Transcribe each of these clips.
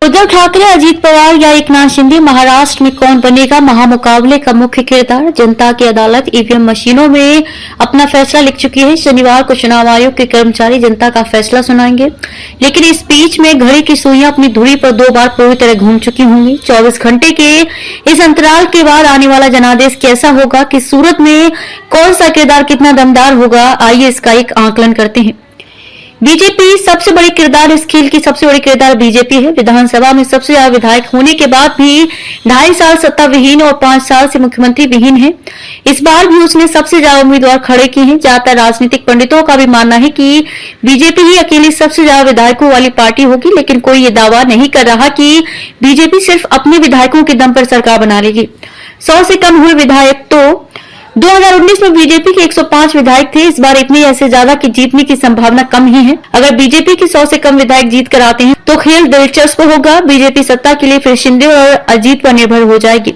उद्धव ठाकरे, अजीत पवार या एकनाथ शिंदे, महाराष्ट्र में कौन बनेगा महामुकाबले का मुख्य किरदार? जनता की अदालत ईवीएम मशीनों में अपना फैसला लिख चुकी है। शनिवार को चुनाव आयोग के कर्मचारी जनता का फैसला सुनाएंगे, लेकिन इस बीच में घड़ी की सुइयां अपनी धुरी पर 2 बार पूरी तरह घूम चुकी होंगी। 24 घंटे के इस अंतराल के बाद आने वाला जनादेश कैसा होगा कि सूरत में कौन सा किरदार कितना दमदार होगा? आइए इसका एक आकलन करते हैं। बीजेपी सबसे बड़ी किरदार, इस खेल की सबसे बड़ी किरदार बीजेपी है। विधानसभा में सबसे ज्यादा विधायक होने के बाद भी 2.5 साल सत्ता विहीन और 5 साल से मुख्यमंत्री विहीन है। इस बार भी उसने सबसे ज्यादा उम्मीदवार खड़े किए हैं। ज्यादातर राजनीतिक पंडितों का भी मानना है कि बीजेपी ही अकेली सबसे ज्यादा विधायकों वाली पार्टी होगी, लेकिन कोई ये दावा नहीं कर रहा कि बीजेपी सिर्फ अपने विधायकों के दम पर सरकार बना लेगी। 100 से कम हुए विधायक तो 2019 में बीजेपी के 105 विधायक थे। इस बार इतने ऐसे ज्यादा कि जीतने की संभावना कम ही है। अगर बीजेपी के 100 से कम विधायक जीत कर आते हैं तो खेल दिलचस्प होगा। बीजेपी सत्ता के लिए फिर शिंदे और अजीत पर निर्भर हो जाएगी।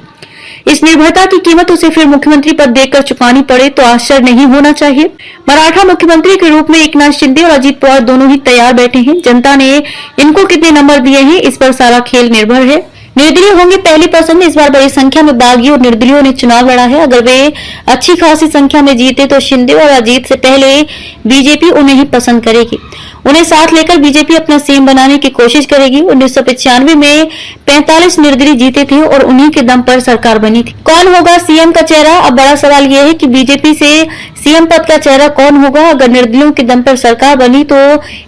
इस निर्भरता की कीमत उसे फिर मुख्यमंत्री पद देकर चुकानी पड़े तो आश्चर्य नहीं होना चाहिए। मराठा मुख्यमंत्री के रूप में एकनाथ शिंदे और अजीत पवार दोनों ही तैयार बैठे हैं। जनता ने इनको कितने नंबर दिए हैं, इस पर सारा खेल निर्भर है। निर्दलीय होंगे पहली पसंद। इस बार बड़ी संख्या में बागी और निर्दलीयों ने चुनाव लड़ा है। अगर वे अच्छी खासी संख्या में जीते तो शिंदे और अजीत से पहले बीजेपी उन्हें ही पसंद करेगी। उन्हें साथ लेकर बीजेपी अपना सीएम बनाने की कोशिश करेगी। 1995 में 45 निर्दलीय जीते थे और उन्हीं के दम पर सरकार बनी थी। कौन होगा सीएम का चेहरा? अब बड़ा सवाल यह है कि बीजेपी से सीएम पद का चेहरा कौन होगा? अगर निर्दलीयों के दम पर सरकार बनी तो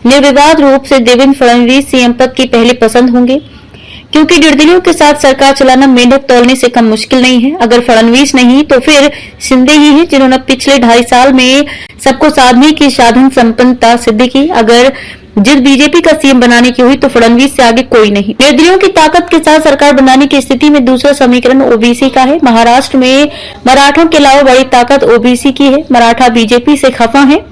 निर्विवाद रूप से देवेंद्र फडणवीस सीएम पद की पहली पसंद होंगे, क्योंकि निर्दलीयों के साथ सरकार चलाना मेंढक तौलने से कम मुश्किल नहीं है। अगर फडणवीस नहीं तो फिर शिंदे ही है, जिन्होंने पिछले 2.5 साल में सबको साधने की साधन संपन्नता सिद्ध की। अगर जिस बीजेपी का सीएम बनाने की हुई तो फडणवीस से आगे कोई नहीं। निर्दलीयों की ताकत के साथ सरकार बनाने की स्थिति में दूसरा समीकरण ओबीसी का है। महाराष्ट्र में मराठों के अलावा बड़ी ताकत ओबीसी की है। मराठा बीजेपी से खफा है।